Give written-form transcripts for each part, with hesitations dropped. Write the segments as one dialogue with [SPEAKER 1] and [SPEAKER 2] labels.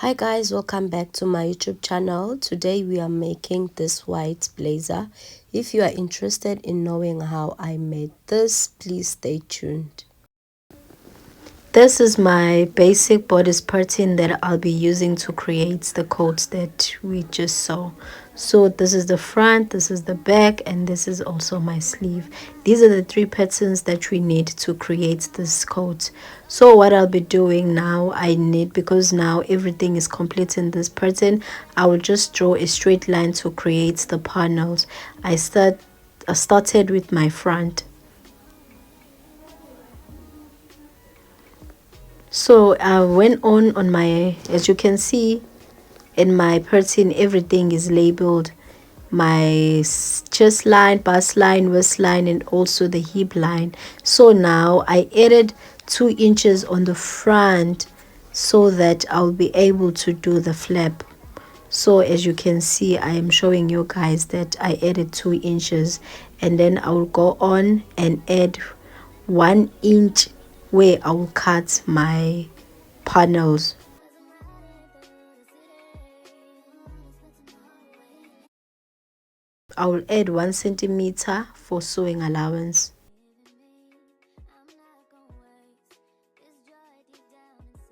[SPEAKER 1] Hi guys, welcome back to my YouTube channel. Today we are making this white blazer. If you are interested in knowing how I made this, please stay tuned. This is my basic bodice pattern that I'll be using to create the coats that we just saw. So this is the front, this is the back, and this is also my sleeve. These are the three patterns that we need to create this coat. So what I'll be doing now, because now everything is complete in this pattern, I will just draw a straight line to create the panels. I started with my front. So I went on my, as you can see in my pattern, everything is labeled: my chest line, bust line, waist line, and also the hip line. So now I added 2 inches on the front so that I'll be able to do the flap. So as you can see, I am showing you guys that I added 2 inches, and then I will go on and add 1 inch where I will cut my panels. I will add 1 centimeter for sewing allowance.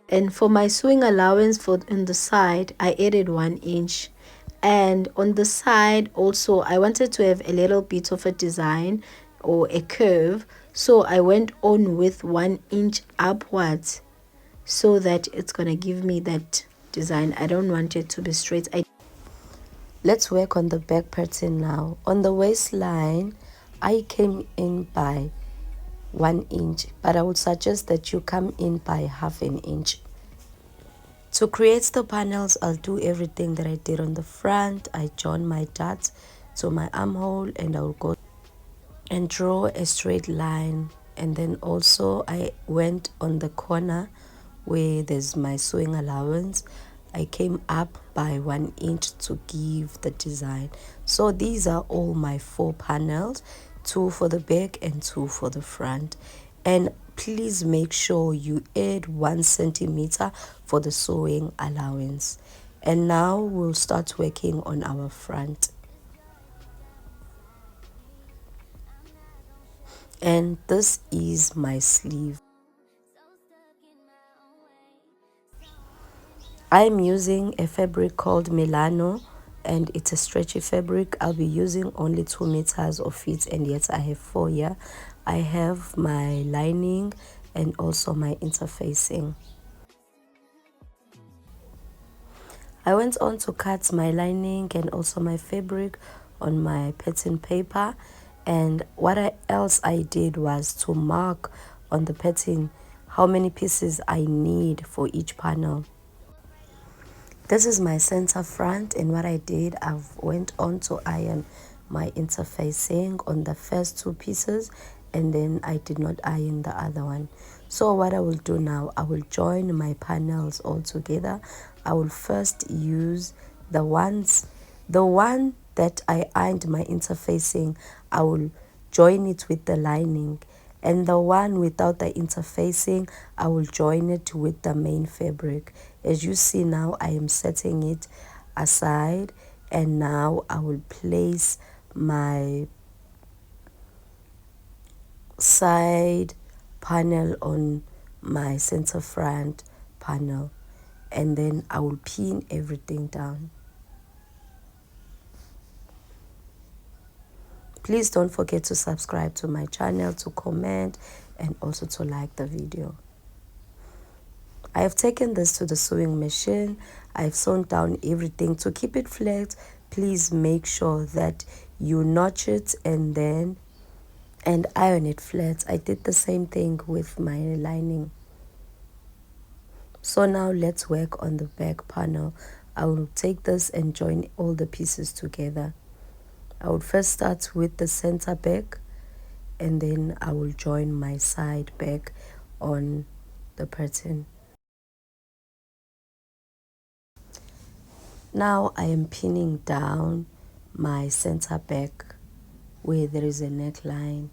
[SPEAKER 1] And for my sewing allowance for on the side, I added 1 inch. And on the side also, I wanted to have a little bit of a design or a curve, so I went on with 1 inch upwards so that it's gonna give me that design. I don't want it to be straight. Let's work on the back pattern now. On the waistline, I came in by 1 inch, but I would suggest that you come in by half an inch. To create the panels, I'll do everything that I did on the front. I join my dots to my armhole, and I'll go and draw a straight line. And then also I went on the corner where there's my sewing allowance. I came up by 1 inch to give the design. So these are all my 4 panels, 2 for the back and 2 for the front. And please make sure you add 1 centimeter for the sewing allowance. And now we'll start working on our front. And this is my sleeve. I'm using a fabric called Milano, and it's a stretchy fabric. I'll be using only 2 meters of it, and yet I have 4 here. I have my lining and also my interfacing. I went on to cut my lining and also my fabric on my pattern paper, and what else I did was to mark on the pattern how many pieces I need for each panel. This is my center front, and what I did, I went on to iron my interfacing on the first 2 pieces, and then I did not iron the other one. So what I will do now, I will join my panels all together. I will first use the one that I ironed my interfacing, I will join it with the lining, and the one without the interfacing, I will join it with the main fabric. As you see now, I am setting it aside, and now I will place my side panel on my center front panel, and then I will pin everything down. Please don't forget to subscribe to my channel, to comment, and also to like the video. I have taken this to the sewing machine. I've sewn down everything. To keep it flat, please make sure that you notch it and iron it flat. I did the same thing with my lining. So now let's work on the back panel. I will take this and join all the pieces together. I would first start with the center back, and then I will join my side back on the pattern. Now I am pinning down my center back where there is a neckline.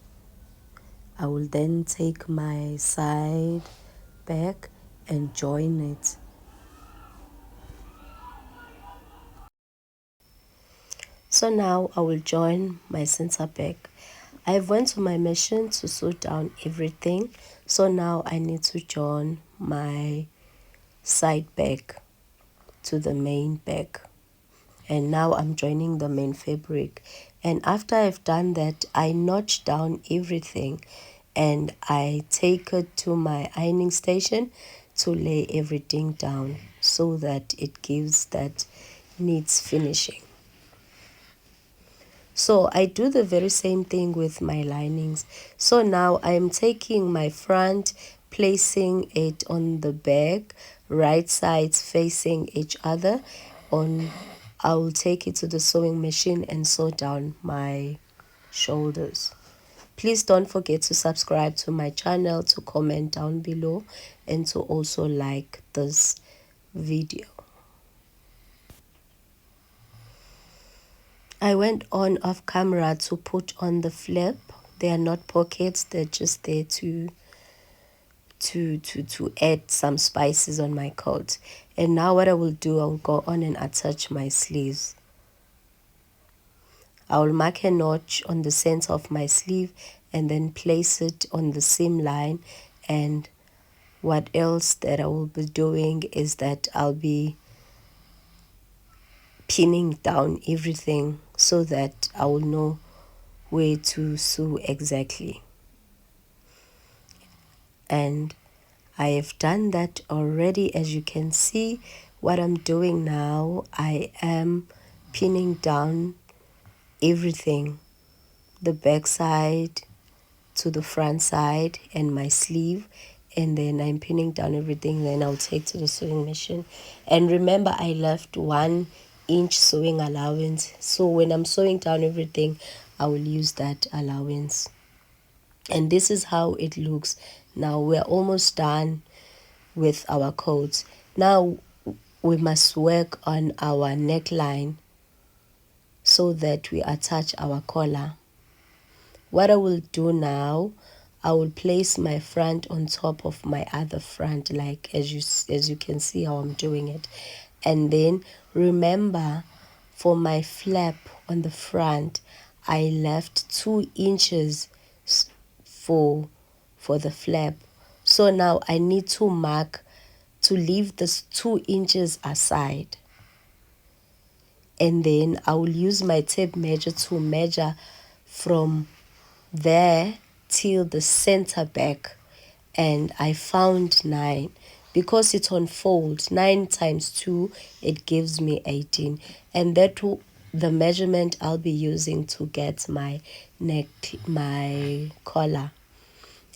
[SPEAKER 1] I will then take my side back and join it. So now I will join my center back. I went to my machine to sew down everything. So now I need to join my side back to the main back. And now I'm joining the main fabric. And after I've done that, I notch down everything and I take it to my ironing station to lay everything down so that it gives that needs finishing. So I do the very same thing with my linings. So now I'm taking my front, placing it on the back, right sides facing each other. I will take it to the sewing machine and sew down my shoulders. Please don't forget to subscribe to my channel, to comment down below, and to also like this video. I went on off camera to put on the flip. They are not pockets, they're just there to add some spices on my coat. And now what I will do, I'll go on and attach my sleeves. I will mark a notch on the center of my sleeve and then place it on the seam line. And what else that I will be doing is that I'll be pinning down everything so that I will know where to sew exactly. And I have done that already. As you can see, what I'm doing now, I am pinning down everything, the back side to the front side and my sleeve, and then I'm pinning down everything. Then I'll take to the sewing machine. And remember, I left 1-inch sewing allowance, so when I'm sewing down everything, I will use that allowance. And this is how it looks. Now we're almost done with our coats. Now we must work on our neckline so that we attach our collar. What I will do now, I will place my front on top of my other front, like as you can see how I'm doing it. And then remember, for my flap on the front, I left 2 inches for the flap. So now I need to mark to leave this 2 inches aside. And then I will use my tape measure to measure from there till the center back. And I found 9 because it's on fold. 9 times 2, it gives me 18. And that will the measurement I'll be using to get my collar.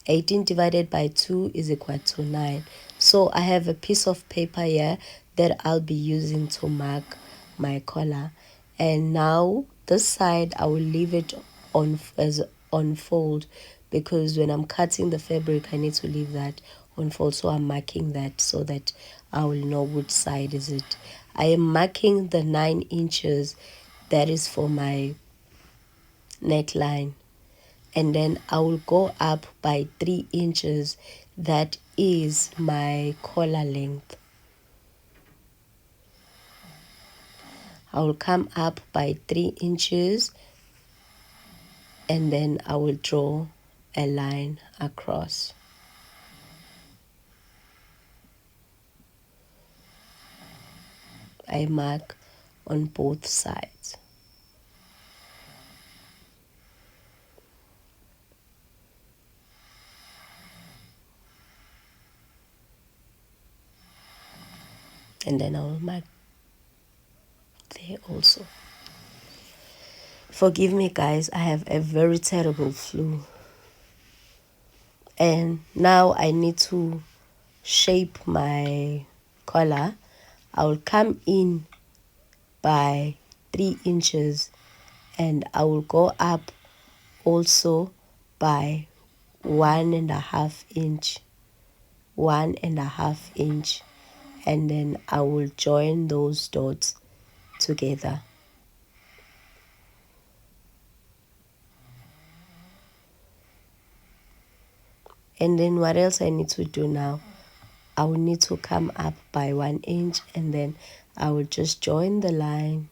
[SPEAKER 1] 18 divided by 2 is equal to 9. So I have a piece of paper here that I'll be using to mark my collar. And now this side I will leave it on fold, because when I'm cutting the fabric I need to leave that on fold. So I'm marking that so that I will know which side is it. I am marking the 9 inches, that is for my neckline. And then I will go up by 3 inches, that is my collar length. I will come up by 3 inches and then I will draw a line across. I mark on both sides. And then I will mark there also. Forgive me guys, I have a very terrible flu. And now I need to shape my collar. I will come in by 3 inches and I will go up also by 1.5 inch, 1.5 inch, and then I will join those dots together. And then what else I need to do now? I will need to come up by 1 inch and then I will just join the line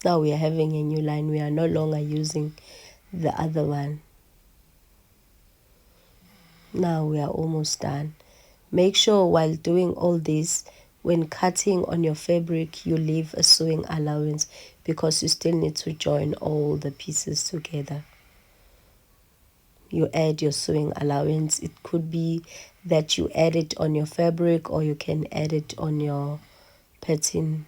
[SPEAKER 1] Now we are having a new line. We are no longer using the other one. Now we are almost done. Make sure while doing all this, when cutting on your fabric, you leave a sewing allowance because you still need to join all the pieces together. You add your sewing allowance. It could be that you add it on your fabric, or you can add it on your pattern.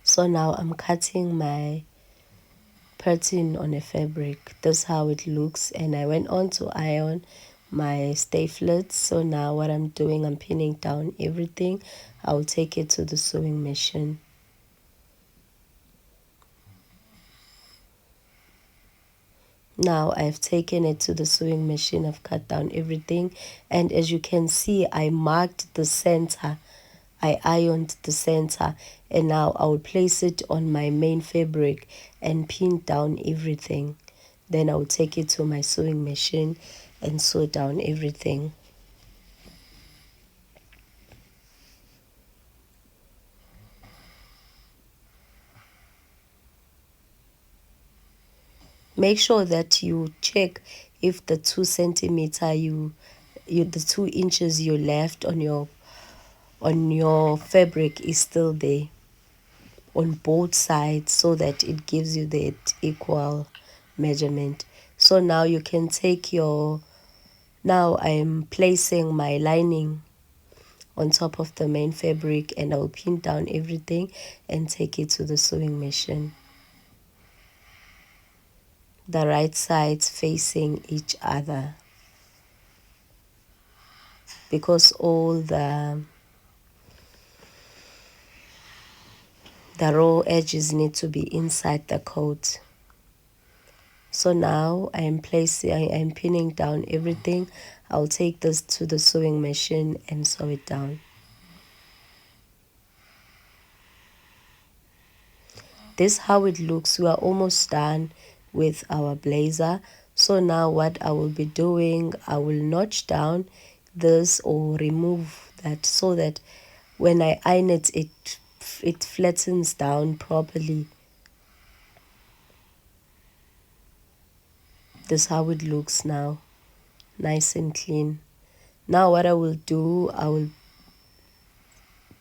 [SPEAKER 1] So now I'm cutting my pattern on a fabric. That's how it looks, and I went on to iron my staples. So now what I'm doing, I'm pinning down everything. I'll take it to the sewing machine. Now I've taken it to the sewing machine. I've cut down everything, and as you can see, I marked the center. I ironed the center, and now I'll place it on my main fabric and pin down everything. Then I'll take it to my sewing machine and sew down everything. Make sure that you check if the 2 centimeter the 2 inches you left on your fabric is still there on both sides, so that it gives you that equal measurement. So now you can take your, now I'm placing my lining on top of the main fabric, and I'll pin down everything and take it to the sewing machine. The right sides facing each other, because all the raw edges need to be inside the coat. So now I'm pinning down everything. I'll take this to the sewing machine and sew it down. This is how it looks. We are almost done with our blazer. So now what I will be doing, I will notch down this or remove that, so that when I iron it, it flattens down properly. This is how it looks now, nice and clean. Now what I will do, I will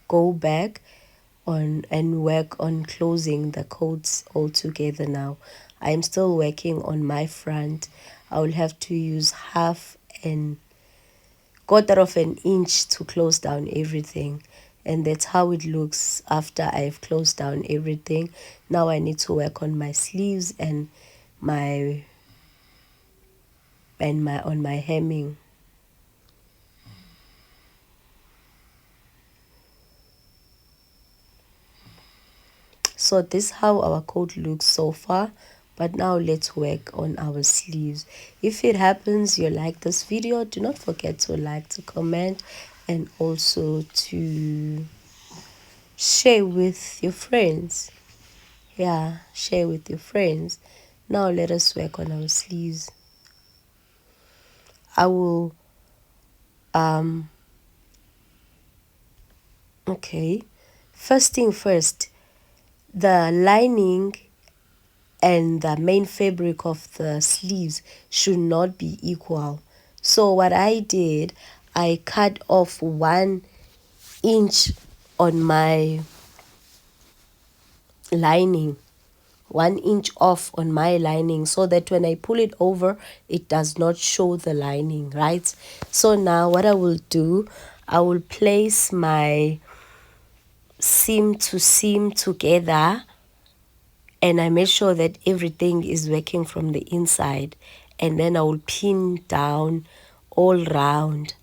[SPEAKER 1] go back on and work on closing the coats all together. Now I'm still working on my front. I will have to use half and quarter of an inch to close down everything, and that's how it looks after I've closed down everything. Now I need to work on my sleeves and my on my hemming. So this is how our coat looks so far, but now let's work on our sleeves. If it happens you like this video, do not forget to like, to comment, and also to share with your friends. Yeah, share with your friends. Now let us work on our sleeves. I will okay, first thing first, the lining and the main fabric of the sleeves should not be equal. So what I did, I cut off 1 inch on my lining, 1 inch off on my lining, so that when I pull it over, it does not show the lining, right? So now what I will do, I will place my seam to seam together, and I make sure that everything is working from the inside, and then I will pin down all round,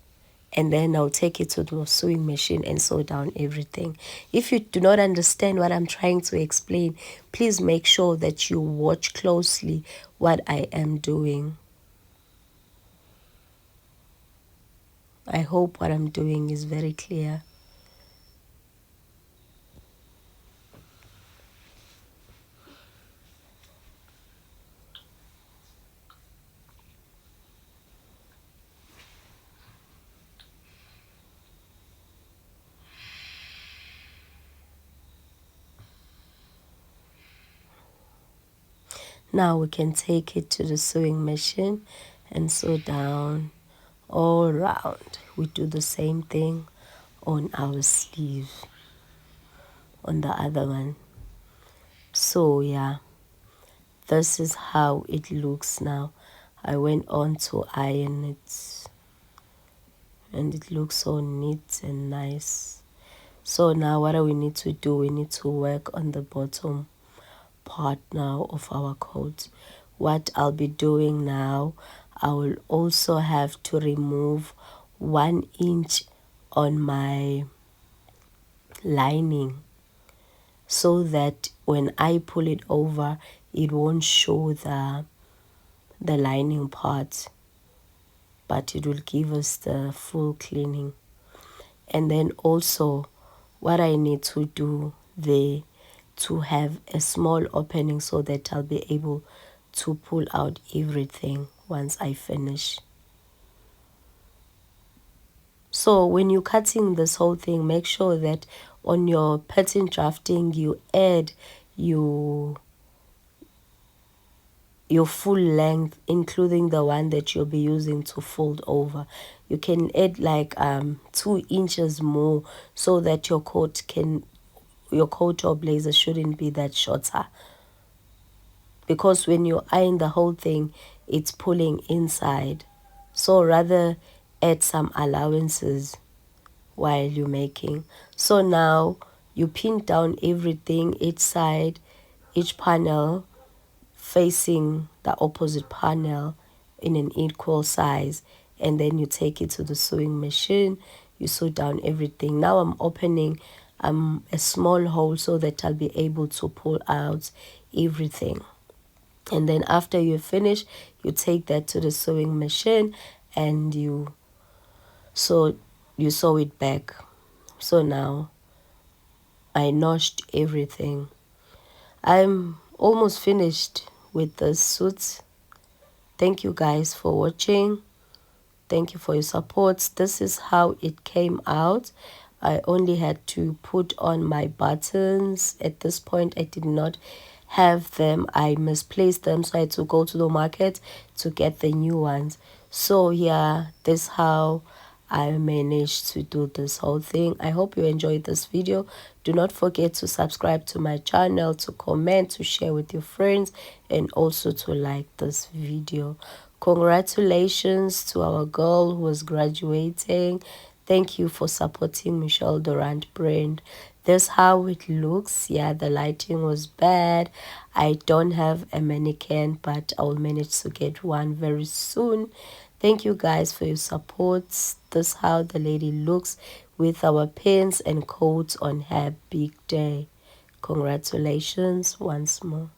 [SPEAKER 1] and then I'll take it to the sewing machine and sew down everything. If you do not understand what I'm trying to explain, please make sure that you watch closely what I am doing. I hope what I'm doing is very clear. Now we can take it to the sewing machine and sew down all around. We do the same thing on our sleeve, on the other one. So yeah, this is how it looks now. I went on to iron it and it looks so neat and nice. So now what do we need to do? We need to work on the bottom part now of our coat. What I'll be doing now, I will also have to remove 1 inch on my lining so that when I pull it over, it won't show the lining part, but it will give us the full cleaning. And then also what I need to do there, to have a small opening so that I'll be able to pull out everything once I finish. So when you're cutting this whole thing, make sure that on your pattern drafting you add your full length, including the one that you'll be using to fold over. You can add like 2 inches more so that your coat or blazer shouldn't be that shorter, because when you iron the whole thing it's pulling inside. So rather add some allowances while you're making. So now you pin down everything, each side, each panel facing the opposite panel in an equal size, and then you take it to the sewing machine, you sew down everything. Now I'm opening a small hole so that I'll be able to pull out everything. And then after you finish, you take that to the sewing machine and you sew it back. So now I notched everything. I'm almost finished with the suits. Thank you guys for watching. Thank you for your support. This is how it came out. I only had to put on my buttons. At this point, I did not have them. I misplaced them, so I had to go to the market to get the new ones. So yeah, this is how I managed to do this whole thing. I hope you enjoyed this video. Do not forget to subscribe to my channel, to comment, to share with your friends, and also to like this video. Congratulations to our girl who is graduating. Thank you for supporting Michelle Durant brand. This how it looks. Yeah, the lighting was bad. I don't have a mannequin, but I'll manage to get one very soon. Thank you guys for your support. This how the lady looks with our pins and coats on her big day. Congratulations once more.